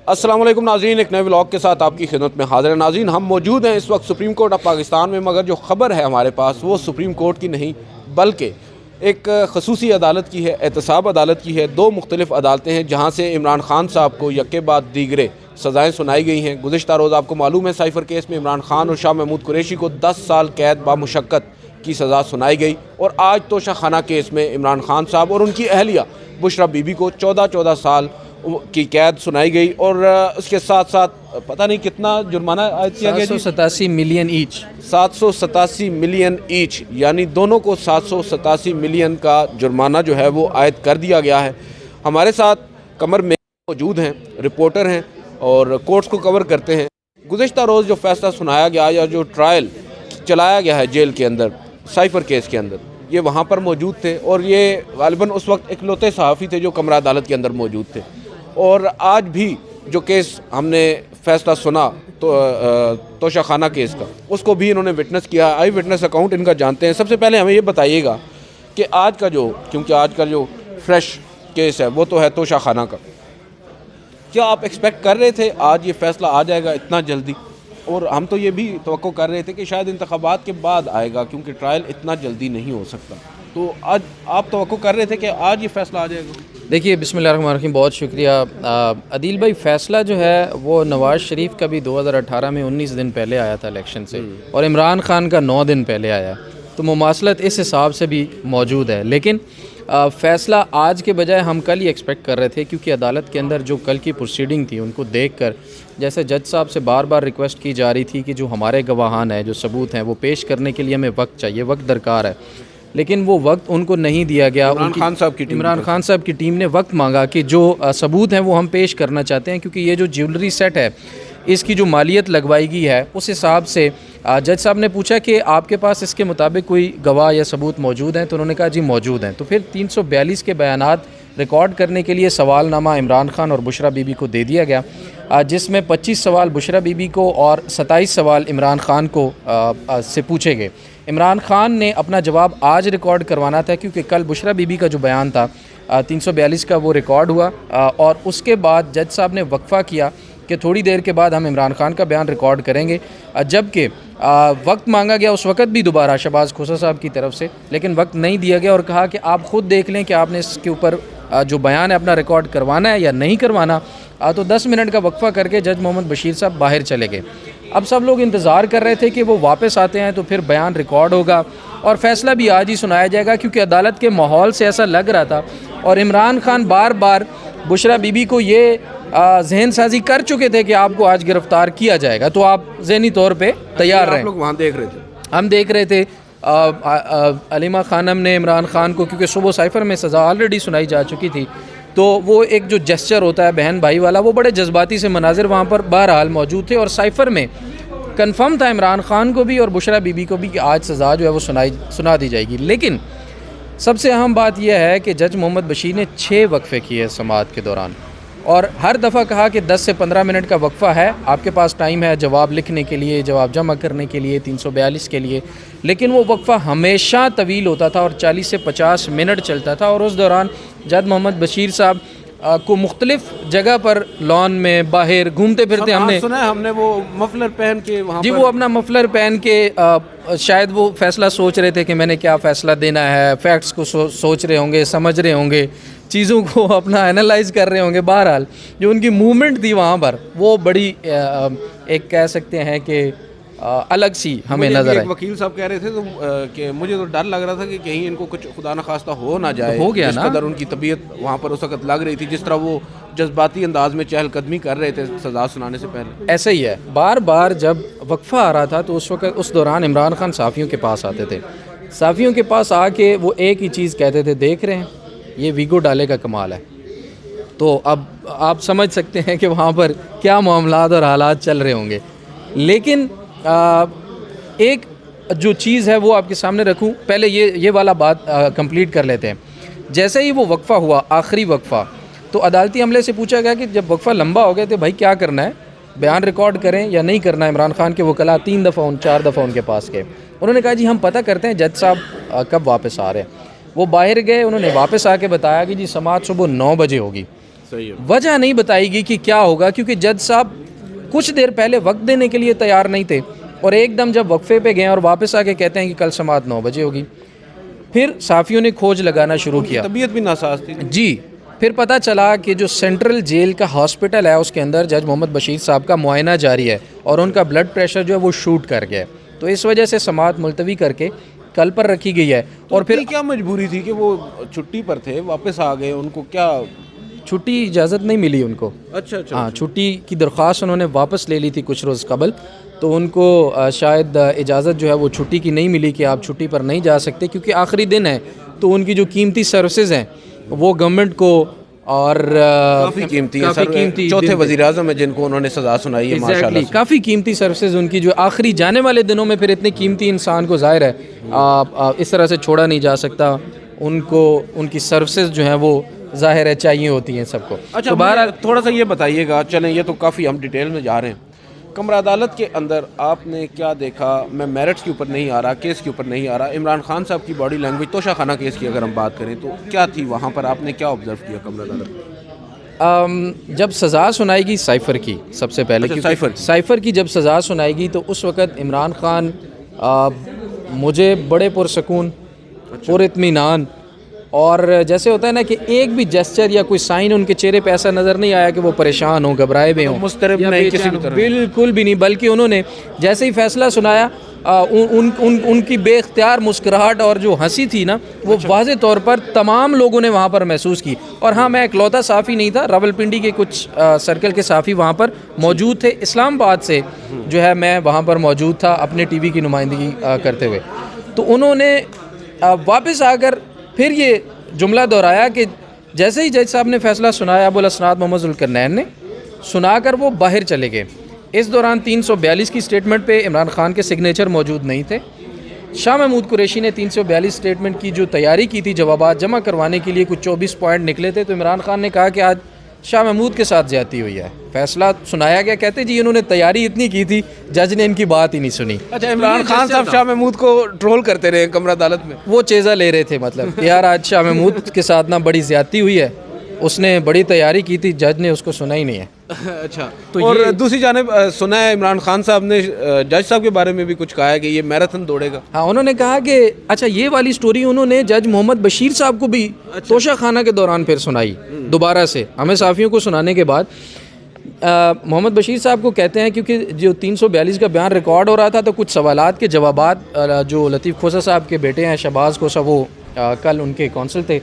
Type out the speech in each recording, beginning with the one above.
अस्सलाम वालेकुम नाज़रीन, एक नए व्लॉग के साथ आपकी खिदमत में हाज़िर है। नाज़रीन, हम मौजूद हैं इस वक्त सुप्रीम कोर्ट ऑफ पाकिस्तान में, मगर जो ख़बर है हमारे पास वो सुप्रीम कोर्ट की नहीं बल्कि एक खसूसी अदालत की है, एहतसाब अदालत की है। दो मुख्तलिफ़ अदालतें हैं जहाँ से इमरान खान साहब को यके बाद दीगरे सज़ाएँ सुनाई गई हैं। गुज़िश्ता रोज़ आपको मालूम है साइफ़र केस में इमरान खान और शाह महमूद कुरैशी को 10 साल कैद बामुशक्क़त की सज़ा सुनाई गई, और आज तोशा खाना केस में इमरान खान साहब और उनकी अहलिया बुशरा बीबी को 14 साल की कैद सुनाई गई। और उसके साथ साथ पता नहीं कितना जुर्माना किया गया, 787 मिलियन ईच, 787 मिलियन ईच, यानी दोनों को 787 मिलियन का जुर्माना जो है वो आयद कर दिया गया है। हमारे साथ कमर में मौजूद हैं, रिपोर्टर हैं और कोर्ट्स को कवर करते हैं। गुज़िश्ता रोज़ जो फैसला सुनाया गया या जो ट्रायल चलाया गया है जेल के अंदर साइफ़र केस के अंदर, ये वहाँ पर मौजूद थे और ये गालिबन उस वक्त इकलौते सहाफ़ी थे जो कमरा अदालत के अंदर मौजूद थे। और आज भी जो केस हमने फ़ैसला सुना तो तोशा खाना केस का, उसको भी इन्होंने विटनेस किया। आई विटनेस अकाउंट इनका जानते हैं। सबसे पहले हमें ये बताइएगा कि आज का जो, क्योंकि आज का जो फ्रेश केस है वो तो है तोशा खाना का, क्या आप एक्सपेक्ट कर रहे थे आज ये फ़ैसला आ जाएगा इतना जल्दी? और हम तो ये भी तवक्को कर रहे थे कि शायद इंतखाबात के बाद आएगा, क्योंकि ट्रायल इतना जल्दी नहीं हो सकता। तो आज आप तवक्को कर रहे थे कि आज ये फ़ैसला आ जाएगा? देखिए, बिस्मिल्लाहिर्रहमानिर्रहीम, बहुत शुक्रिया अदील भाई। फ़ैसला जो है वो नवाज़ शरीफ का भी 2018 में 19 दिन पहले आया था इलेक्शन से, और इमरान खान का 9 दिन पहले आया, तो मुमासलत इस हिसाब से भी मौजूद है। लेकिन फ़ैसला आज के बजाय हम कल ही एक्सपेक्ट कर रहे थे, क्योंकि अदालत के अंदर जो कल की प्रोसीडिंग थी उनको देखकर जैसे जज साहब से बार बार रिक्वेस्ट की जा रही थी कि जो हमारे गवाहान हैं, जो सबूत हैं, वो पेश करने के लिए हमें वक्त चाहिए, वक्त दरकार है, लेकिन वो वक्त उनको नहीं दिया गया। इमरान खान साहब की टीम ने वक्त मांगा कि जो सबूत हैं वो हम पेश करना चाहते हैं, क्योंकि ये जो ज्वेलरी सेट है इसकी जो मालियत लगवाई गई है उस हिसाब से जज साहब ने पूछा कि आपके पास इसके मुताबिक कोई गवाह या सबूत मौजूद हैं, तो उन्होंने कहा जी मौजूद हैं। तो फिर 342 के बयानात रिकॉर्ड करने के लिए सवालनामा इमरान खान और बुशरा बीबी को दे दिया गया, जिसमें 25 सवाल बुशरा बीबी को और 27 सवाल इमरान खान को से पूछे गए। इमरान खान ने अपना जवाब आज रिकॉर्ड करवाना था, क्योंकि कल बुशरा बीबी का जो बयान था 342 का वो रिकॉर्ड हुआ, और उसके बाद जज साहब ने वक्फ़ा किया कि थोड़ी देर के बाद हम इमरान खान का बयान रिकॉर्ड करेंगे। जबकि वक्त मांगा गया उस वक्त भी दोबारा शहबाज खोसा साहब की तरफ से, लेकिन वक्त नहीं दिया गया और कहा कि आप ख़ुद देख लें कि आपने इसके ऊपर जो बयान है अपना रिकॉर्ड करवाना है या नहीं करवाना। तो 10 मिनट का वक्फ़ा करके जज मोहम्मद बशीर साहब बाहर चले गए। अब सब लोग इंतज़ार कर रहे थे कि वो वापस आते हैं तो फिर बयान रिकॉर्ड होगा और फ़ैसला भी आज ही सुनाया जाएगा, क्योंकि अदालत के माहौल से ऐसा लग रहा था। और इमरान खान बार बार बुशरा बीबी को ये जहन साजी कर चुके थे कि आपको आज गिरफ़्तार किया जाएगा, तो आप ज़हनी तौर पे तैयार रहें। आप लोग वहाँ देख रहे थे? हम देख रहे थे। अलीमा खानम ने इमरान खान को, क्योंकि सुबह साइफ़र में सज़ा ऑलरेडी सुनाई जा चुकी थी, तो वो एक जो जेस्चर होता है बहन भाई वाला, वो बड़े जज्बाती से मनाजिर वहाँ पर बहरहाल मौजूद थे। और साइफ़र में कन्फर्म था इमरान खान को भी और बुशरा बीबी को भी कि आज सज़ा जो है वो सुना दी जाएगी। लेकिन सबसे अहम बात यह है कि जज मोहम्मद बशीर ने 6 वक्फ़े किए समाअत के दौरान, और हर दफ़ा कहा कि 10 से 15 मिनट का वक्फ़ा है, आपके पास टाइम है जवाब लिखने के लिए, जवाब जमा करने के लिए, 342 के लिए। लेकिन वो वक्फ़ा हमेशा तवील होता था और 40 से 50 मिनट चलता था। और उस दौरान जज मोहम्मद बशीर साहब को मुख्तलिफ जगह पर लॉन में बाहर घूमते फिरते हमने वो मफलर पहन के वहाँ जी, वो अपना मफलर पहन के शायद वो फ़ैसला सोच रहे थे कि मैंने क्या फ़ैसला देना है, फैक्ट्स को सोच रहे होंगे, समझ रहे होंगे, चीज़ों को अपना एनालाइज कर रहे होंगे। बहरहाल जो उनकी मूवमेंट थी वहाँ पर वो बड़ी एक कह सकते हैं कि अलग सी हमें नजर आई। वकील साहब कह रहे थे तो कि मुझे तो डर लग रहा था कि कहीं इनको कुछ खुदा न खास्ता हो ना जाए। हो गया ना, कदर उनकी तबीयत वहाँ पर उस वक्त लग रही थी, जिस तरह वो जज्बाती अंदाज में चहलकदमी कर रहे थे सज़ा सुनाने से पहले। ऐसा ही है, बार बार जब वक्फ़ा आ रहा था तो उस वक्त उस दौरान इमरान खान साफ़ियों के पास आते थे। साफ़ियों के पास आके वो एक ही चीज़ कहते थे, देख रहे हैं ये वीगो डाले का कमाल है। तो अब आप समझ सकते हैं कि वहाँ पर क्या मामलात और हालात चल रहे होंगे। लेकिन एक जो चीज़ है वो आपके सामने रखूं, पहले ये वाला बात कंप्लीट कर लेते हैं। जैसे ही वो वक्फ़ा हुआ, आखिरी वक्फ़ा, तो अदालती अमले से पूछा गया कि जब वक्फ़ा लंबा हो गया तो भाई क्या करना है, बयान रिकॉर्ड करें या नहीं करना। इमरान खान के वकला 4 दफ़ा उनके पास गए। उन्होंने कहा जी हम पता करते हैं जज साहब कब वापस आ रहे हैं। वो बाहर गए, उन्होंने वापस आके बताया कि जी समाअत सुबह 9 बजे होगी। सही है। वजह नहीं बताई गई कि क्या होगा, क्योंकि जज साहब कुछ देर पहले वक्त देने के लिए तैयार नहीं थे और एकदम जब वक्फे पे गए और वापस आके कहते हैं कि कल समाअत 9 बजे होगी। फिर साफ़ियों ने खोज लगाना शुरू किया। तबीयत भी नासाज थी जी। फिर पता चला कि जो सेंट्रल जेल का हॉस्पिटल है उसके अंदर जज मोहम्मद बशीर साहब का मुआयना जारी है और उनका ब्लड प्रेशर जो है वो शूट कर गया है। तो इस वजह से समाअत मुलतवी करके कल पर रखी गई है। और फिर क्या मजबूरी थी कि वो छुट्टी पर थे, वापस आ गए, उनको क्या छुट्टी इजाज़त नहीं मिली उनको। अच्छा अच्छा। हाँ, छुट्टी की दरख्वास्त उन्होंने वापस ले ली थी कुछ रोज़ कबल, तो उनको शायद इजाज़त जो है वो छुट्टी की नहीं मिली कि आप छुट्टी पर नहीं जा सकते, क्योंकि आखिरी दिन है तो उनकी जो कीमती सर्विसेज हैं वो गवर्नमेंट को और काफ़ी कीमती है सर, चौथे वज़ीर-ए-आज़म है जिनको उन्होंने सज़ा सुनाई है माशाल्लाह से। काफ़ी कीमती सर्विसेज उनकी जो आखिरी जाने वाले दिनों में फिर इतने कीमती इंसान को ज़ाहिर है इस तरह से छोड़ा नहीं जा सकता, उनको उनकी सर्विसेज जो हैं वो ज़ाहिर है चाहिए होती हैं सबको। अच्छा, तो बाहर थोड़ा सा ये बताइएगा, चलें ये तो काफ़ी हम डिटेल में जा रहे हैं। कमरा अदालत के अंदर आपने क्या देखा? मैं मेरिट्स के ऊपर नहीं आ रहा, केस के ऊपर नहीं आ रहा, इमरान खान साहब की बॉडी लैंग्वेज, तोशा खाना केस की अगर हम बात करें तो क्या थी वहाँ पर, आपने क्या ऑब्जर्व किया कमरा अदालत में? जब सज़ा सुनाएगी साइफ़र की सबसे पहले, अच्छा, साइफ़र की जब सज़ा सुनाएगी तो उस वक़्त इमरान खान मुझे बड़े पुरसकून, पुरइत्मीनान, और जैसे होता है ना कि एक भी जेस्चर या कोई साइन उनके चेहरे पे ऐसा नज़र नहीं आया कि वो परेशान हो, घबराए हुए हों, मुस्तरब नहीं किसी भी तरह, बिल्कुल भी नहीं। बल्कि उन्होंने जैसे ही फ़ैसला सुनाया उनकी बेख्तियार मुस्कुराहट और जो हंसी थी ना वो वाज़े तौर पर तमाम लोगों ने वहाँ पर महसूस की। और हाँ, मैं इकलौता साफ़ी नहीं था, रावलपिंडी के कुछ सर्कल के साफ़ी वहाँ पर मौजूद थे, इस्लामाबाद से जो है मैं वहाँ पर मौजूद था अपने टीवी की नुमाइंदगी करते हुए। तो उन्होंने वापस आकर फिर ये जुमला दोहराया कि जैसे ही जज साहब ने फ़ैसला सुनाया, अबुल असनाद मोहम्मद ज़ुल्करनैन ने सुनाकर वो बाहर चले गए। इस दौरान 342 की स्टेटमेंट पे इमरान खान के सिग्नेचर मौजूद नहीं थे। शाह महमूद कुरैशी ने 342 स्टेटमेंट की जो तैयारी की थी, जवाबात जमा करवाने के लिए कुछ 24 पॉइंट निकले थे, तो इमरान खान ने कहा कि आज शाह महमूद के साथ ज़्यादती हुई है। फ़ैसला सुनाया गया, कहते जी इन्होंने तैयारी इतनी की थी, जज ने इनकी बात ही नहीं सुनी। अच्छा, इमरान खान साहब शाह महमूद को ट्रोल करते रहे कमरा अदालत में, वो चेज़ा ले रहे थे, मतलब यार आज शाह महमूद के साथ ना बड़ी ज़्यादती हुई है, उसने बड़ी तैयारी की थी, जज ने उसको सुना ही नहीं है। अच्छा, तो और दूसरी जानिब सुना है इमरान खान साहब ने जज साहब के बारे में भी कुछ कहा है कि ये मैराथन दौड़ेगा। हाँ, उन्होंने कहा कि अच्छा ये वाली स्टोरी उन्होंने जज मोहम्मद बशीर साहब को भी तोशा खाना के दौरान फिर सुनाई दोबारा से, हमें साफ़ियों को सुनाने के बाद। मोहम्मद बशीर साहब को कहते हैं क्योंकि जो 342 का बयान रिकॉर्ड हो रहा था तो कुछ सवालात के जवाबात जो लतीफ़ खोसा साहब के बेटे हैं शहबाज खोसा, वो कल उनके कौंसल थे,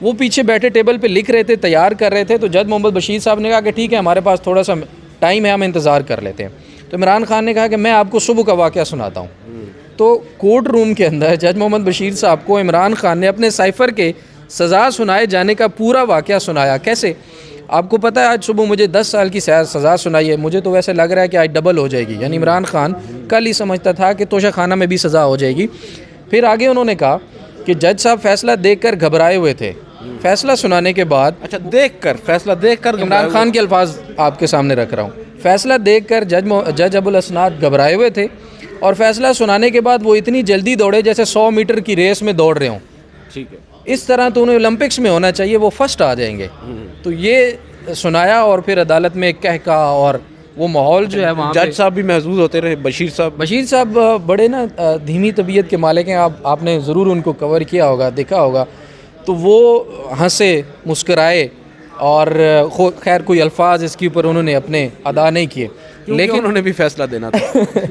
वो पीछे बैठे टेबल पे लिख रहे थे, तैयार कर रहे थे। तो जज मोहम्मद बशीर साहब ने कहा कि ठीक है, हमारे पास थोड़ा सा टाइम है, हम इंतज़ार कर लेते हैं। तो इमरान खान ने कहा कि मैं आपको सुबह का वाक़या सुनाता हूँ। तो कोर्ट रूम के अंदर जज मोहम्मद बशीर साहब को इमरान खान ने अपने साइफ़र के सज़ा सुनाए जाने का पूरा वाक़या सुनाया। कैसे? आपको पता है आज सुबह मुझे 10 साल की सज़ा सुनाई है, मुझे तो वैसे लग रहा है कि आज डबल हो जाएगी। यानी इमरान खान कल ही समझता था कि तोशा खाना में भी सज़ा हो जाएगी। फिर आगे उन्होंने कहा कि जज साहब फ़ैसला देखकर घबराए हुए थे। फ़ैसला सुनाने के बाद, अच्छा फैसला देखकर इमरान खान के अल्फाज आपके सामने रख रहा हूँ, फ़ैसला देखकर जज अबुल असनाद घबराए हुए थे और फ़ैसला सुनाने के बाद वो इतनी जल्दी दौड़े जैसे 100 मीटर की रेस में दौड़ रहे हों। ठीक है, इस तरह तो उन्हें ओलंपिक्स में होना चाहिए, वो फर्स्ट आ जाएंगे। तो ये सुनाया और फिर अदालत में कहका और वो माहौल जो है वहाँ जज साहब भी महसूस होते रहे। बशीर साहब बड़े ना धीमी तबीयत के मालिक हैं, आपने ज़रूर उनको कवर किया होगा, देखा होगा। तो वो हंसे, मुस्कराए और खैर कोई अल्फाज इसके ऊपर उन्होंने अपने अदा नहीं किए, लेकिन उन्होंने भी फैसला देना था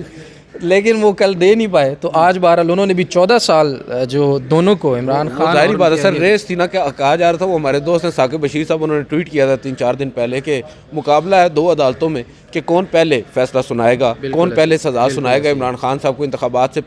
लेकिन वो कल दे नहीं पाए। तो आज बहरहाल उन्होंने भी 14 साल जो दोनों को इमरान खान, जाहिर बात है सर, रेस थी ना, क्या कहा जा रहा था, वो हमारे दोस्त हैं साकिब बशीर साहब, उन्होंने ट्वीट किया था 3-4 दिन पहले कि मुकाबला है 2 अदालतों में कि कौन पहले फैसला सुनाएगा, कौन पहले सज़ा सुनाएगा इमरान खान साहब को इंतखाबात से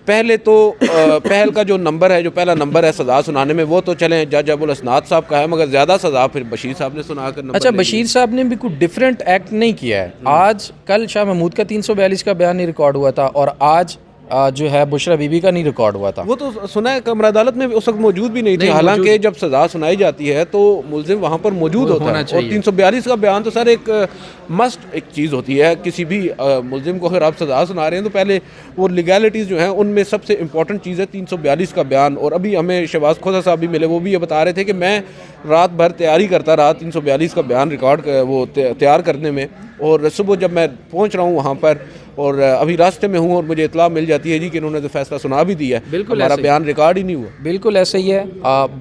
पहले तो पहल का जो नंबर है, जो पहला नंबर है सज़ा सुनाने में, वो तो चलें जज अबुल असनाद साहब का है, मगर ज़्यादा सज़ा फिर बशीर साहब ने सुना कर। अच्छा, बशीर साहब ने भी कोई डिफरेंट एक्ट नहीं किया है। आज कल शाह महमूद का 342 का बयान ही रिकॉर्ड हुआ था और आज जो है बुशरा बीबी का नहीं रिकॉर्ड हुआ था। वो तो सुना है कमरा अदालत में उस वक्त मौजूद भी नहीं थे, हालांकि जब सज़ा सुनाई जाती है तो मुलजिम वहाँ पर मौजूद होता है। और 342 का बयान तो सर एक मस्ट एक चीज़ होती है किसी भी मुलजिम को। अगर आप सज़ा सुना रहे हैं तो पहले वो लीगैलिटीज़ जो हैं उनमें सबसे इंपॉर्टेंट चीज़ है 342 का बयान। और अभी हमें शहबाज खोसा साहब भी मिले, वो भी ये बता रहे थे कि मैं रात भर तैयारी करता रहा 342 का बयान रिकॉर्ड वो तैयार करने में, और सुबह जब मैं पहुंच रहा हूं वहां पर और अभी रास्ते में हूं और मुझे इतला मिल जाती है जी कि इन्होंने तो फैसला सुना भी दिया है, बिल्कुल हमारा बयान रिकॉर्ड ही नहीं हुआ। बिल्कुल ऐसे ही है।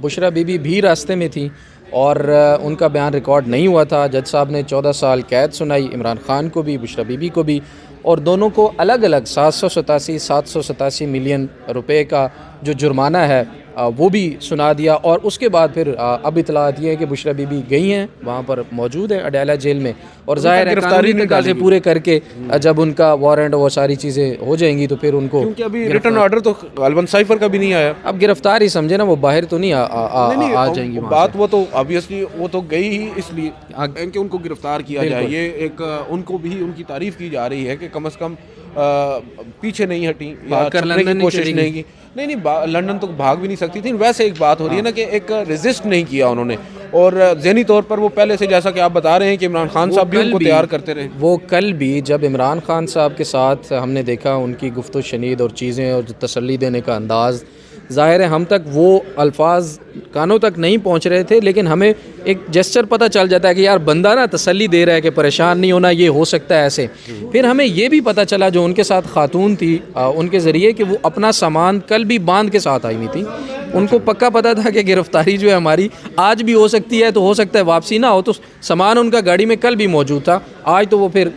बुशरा बीबी भी रास्ते में थी और उनका बयान रिकॉर्ड नहीं हुआ था। जज साहब ने 14 साल कैद सुनाई इमरान खान को भी, बुशरा बीबी को भी, और दोनों को अलग अलग 787 मिलियन रुपए का जो जुर्माना है वो भी सुना दिया। और उसके बाद फिर अब इतला आती है कि बुशरा बीबी गई हैं, वहाँ पर मौजूद है अडयाला जेल में, और ज़ाहिर है गिरफ्तारी तकाज़े पूरे करके जब उनका वारंट और वो सारी चीज़ें हो जाएंगी तो फिर उनको, क्योंकि अभी रिटर्न ऑर्डर तो गालिबन साइफर का भी नहीं आया, अब गिरफ्तार ही समझे ना, वो बाहर तो नहीं आ जाएंगी बात। वो तो ऑब्वियसली वो तो गई ही इसलिए कि उनको गिरफ्तार किया जाए। ये एक उनको भी उनकी तारीफ की जा रही है कि कम से कम पीछे नहीं हटी या छुपने की कोशिश नहीं की। नहीं, लंदन तो भाग भी नहीं सकती थी। वैसे एक बात हो रही है ना कि एक रेजिस्ट नहीं किया उन्होंने, और ज़हनी तौर पर वो पहले से, जैसा कि आप बता रहे हैं कि इमरान खान साहब भी उनको तैयार करते रहे। वो कल भी जब इमरान खान साहब के साथ हमने देखा उनकी गुफ्तगू शनीद और चीज़ें और जो तसल्ली देने का अंदाज़, ज़ाहिर है हम तक वो अल्फाज कानों तक नहीं पहुंच रहे थे, लेकिन हमें एक जेस्चर पता चल जाता है कि यार बंदा ना तसल्ली दे रहा है कि परेशान नहीं होना, ये हो सकता है ऐसे। फिर हमें ये भी पता चला जो उनके साथ खातून थी उनके ज़रिए कि वो अपना सामान कल भी बांध के साथ आई हुई थी। उनको पक्का पता था कि गिरफ्तारी जो है हमारी आज भी हो सकती है, तो हो सकता है वापसी ना हो, तो सामान उनका गाड़ी में कल भी मौजूद था। आज तो वो फिर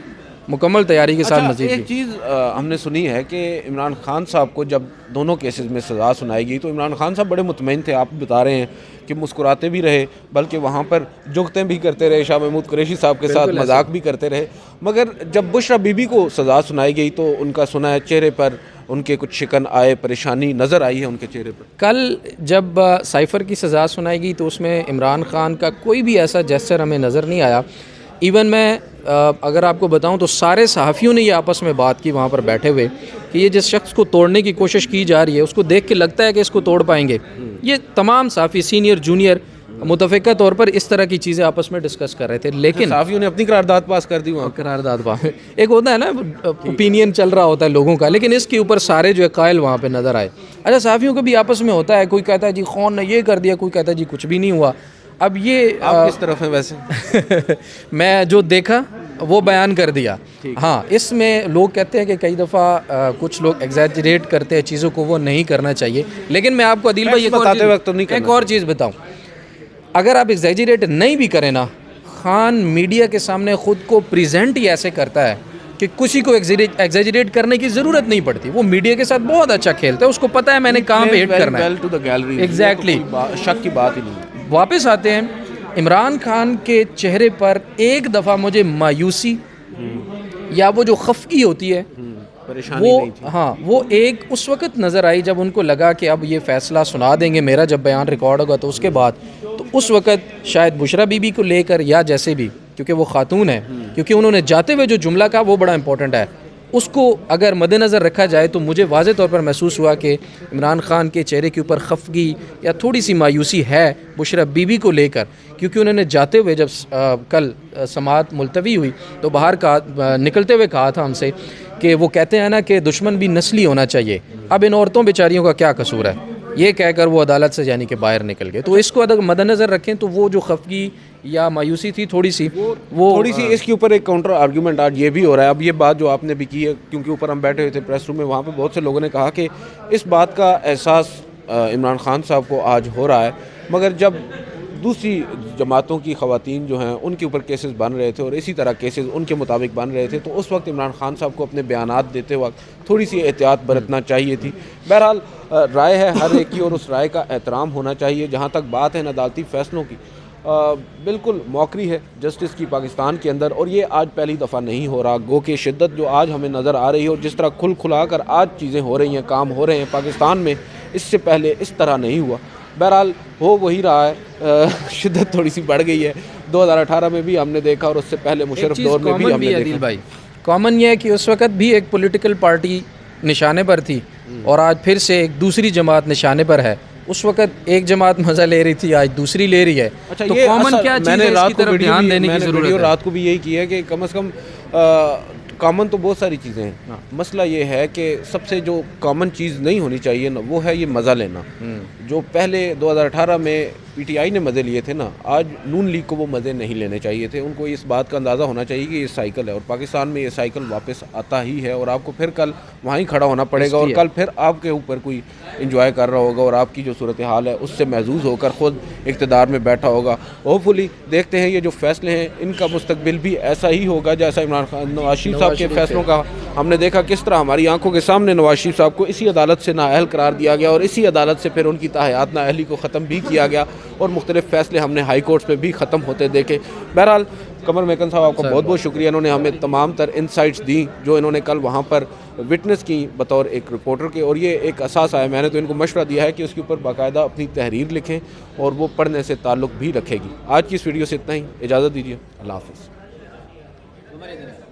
मुकम्मल तैयारी के साथ मजीद। एक चीज़ हमने सुनी है कि इमरान खान साहब को जब दोनों केसेस में सज़ा सुनाई गई तो इमरान खान साहब बड़े मुतमईन थे। आप बता रहे हैं कि मुस्कुराते भी रहे, बल्कि वहाँ पर जुगतें भी करते रहे, शाह महमूद कुरैशी साहब के साथ मजाक भी करते रहे। मगर जब बुशरा बीबी को सज़ा सुनाई गई तो उनका सुना है चेहरे पर उनके कुछ शिकन आए, परेशानी नज़र आई है उनके चेहरे पर। कल जब साइफ़र की सज़ा सुनाई गई तो उसमें इमरान खान का कोई भी ऐसा जेस्चर हमें नज़र नहीं आया। इवन मैं अगर आपको बताऊं तो सारे सहाफ़ियों ने ये आपस में बात की वहाँ पर बैठे हुए कि ये जिस शख्स को तोड़ने की कोशिश की जा रही है उसको देख के लगता है कि इसको तोड़ पाएंगे। ये तमाम सहाफ़ी सीनियर जूनियर मुतफ़िक़ा तौर पर इस तरह की चीज़ें आपस में डिस्कस कर रहे थे, लेकिन सहाफ़ियों ने अपनी करारदाद पास कर दी वहाँ। करारदाद पास एक होता है ना, ओपिनियन चल रहा होता है लोगों का, लेकिन इसके ऊपर सारे जो है कायल वहाँ पे नज़र आए। अच्छा, सहाफ़ियों को भी आपस में होता है, कोई कहता है जी कौन ने ये कर दिया, कोई कहता है जी कुछ भी नहीं हुआ। अब ये आप किस तरफ हैं वैसे? मैं जो देखा वो बयान कर दिया। हाँ, इसमें लोग कहते हैं कि कई दफ़ा कुछ लोग एग्जैजरेट करते हैं चीज़ों को, वो नहीं करना चाहिए। लेकिन मैं आपको अदील भाई एक और चीज़ बताऊँ, अगर आप एग्जैजरेट नहीं भी करें ना, खान मीडिया के सामने ख़ुद को प्रेजेंट ही ऐसे करता है कि किसी को एग्जैजरेट करने की ज़रूरत नहीं पड़ती। वो मीडिया के साथ बहुत अच्छा खेलता है, उसको पता है मैंने कहाँ पे हिट करना है। एग्जैक्टली, शक की बात ही नहीं। वापस आते हैं, इमरान खान के चेहरे पर एक दफ़ा मुझे मायूसी या वो जो खफगी होती है परेशानी वो नहीं थी। हाँ, वो एक उस वक़्त नज़र आई जब उनको लगा कि अब ये फ़ैसला सुना देंगे, मेरा जब बयान रिकॉर्ड होगा तो उसके बाद, तो उस वक़्त शायद बुशरा बीबी को लेकर या जैसे भी, क्योंकि वो खातून है, क्योंकि उन्होंने जाते हुए जो जुमला कहा वो बड़ा इंपॉर्टेंट है, उसको अगर मद्देनज़र रखा जाए तो मुझे वाज़े तौर पर महसूस हुआ कि इमरान खान के चेहरे के ऊपर खफगी या थोड़ी सी मायूसी है बुशरा बीबी को लेकर, क्योंकि उन्होंने जाते हुए जब कल समाअत मुलतवी हुई तो बाहर निकलते हुए कहा था हमसे कि वो कहते हैं ना कि दुश्मन भी नस्ली होना चाहिए। अब इन औरतों बेचारियों का क्या कसूर है, ये कहकर वो अदालत से यानी कि बाहर निकल गए। तो इसको अगर मद्देनज़र रखें तो वो जो खफगी या मायूसी थी थोड़ी सी इसके ऊपर एक काउंटर आर्ग्यूमेंट आज ये भी हो रहा है। अब ये बात जो आपने भी की है, क्योंकि ऊपर हम बैठे हुए थे प्रेस रूम में, वहाँ पे बहुत से लोगों ने कहा कि इस बात का एहसास इमरान खान साहब को आज हो रहा है, मगर जब दूसरी जमातों की ख़वातीन जो हैं उनके ऊपर केसेस बन रहे थे और इसी तरह केसेस उनके मुताबिक बन रहे थे, तो उस वक्त इमरान खान साहब को अपने बयानात देते वक्त थोड़ी सी एहतियात बरतना चाहिए थी। बहरहाल राय है हर एक की और उस राय का एहतराम होना चाहिए। जहाँ तक बात है इन अदालती फ़ैसलों की, बिल्कुल मौकरी है जस्टिस की पाकिस्तान के अंदर, और ये आज पहली दफ़ा नहीं हो रहा। गो के शिद्दत जो आज हमें नज़र आ रही है और जिस तरह खुला कर आज चीज़ें हो रही हैं, काम हो रहे हैं पाकिस्तान में, इससे पहले इस तरह नहीं हुआ। बहरहाल हो वही रहा है, शिद्दत थोड़ी सी बढ़ गई है। 2018 में भी हमने देखा और उससे पहले मुशर्रफ दौर में भी हमने देखा। भाई कॉमन ये है कि उस वक़्त भी एक पॉलिटिकल पार्टी निशाने पर थी और आज फिर से एक दूसरी जमात निशाने पर है। उस वक्त एक जमात मज़ा ले रही थी, आज दूसरी ले रही है। अच्छा, तो ये कॉमन क्या चीज़ है, इसकी तरफ ध्यान देने की ज़रूरत है। रात को भी यही की है कि कम से कम कॉमन तो बहुत सारी चीज़ें हैं। मसला ये है कि सबसे जो कॉमन चीज़ नहीं होनी चाहिए ना, वो है ये मज़ा लेना। जो पहले 2018 में पीटीआई ने मज़े लिए थे ना, आज नून लीग को वो मज़े नहीं लेने चाहिए थे। उनको इस बात का अंदाज़ा होना चाहिए कि ये साइकिल है और पाकिस्तान में ये साइकिल वापस आता ही है और आपको फिर कल वहीं खड़ा होना पड़ेगा और कल फिर आपके ऊपर कोई इंजॉय कर रहा होगा और आपकी जो सूरत हाल है उससे महजूज होकर ख़ुद इक़्तिदार में बैठा होगा। होपफुली देखते हैं ये जो फ़ैसले हैं इनका मुस्तकबिल भी ऐसा ही होगा जैसा इमरान खान नवाज शरीफ साहब के फ़ैसलों का हमने देखा किस तरह हमारी आंखों के सामने नवाज शरीफ साहब को इसी अदालत से नाअहल करार दिया गया और इसी अदालत से फिर उनकी ताहयात नाअहली को ख़त्म भी किया गया और मुख्तलिफ फ़ैसले हमने हाई कोर्ट्स में भी ख़त्म होते देखे। बहरहाल कमर मेकन साहब आपका बहुत बहुत शुक्रिया, इन्होंने हमें तमाम तर इंसाइट्स दी जो इन्होंने कल वहाँ पर विटनेस की बतौर एक रिपोर्टर के, और ये एक एहसास आया, मैंने तो इनको मशवरा दिया है कि उसके ऊपर बाकायदा अपनी तहरीर लिखें और वो पढ़ने से ताल्लुक़ भी रखेगी। आज की इस वीडियो से इतना ही, इजाज़त दीजिए, अल्लाह हाफ़िज़।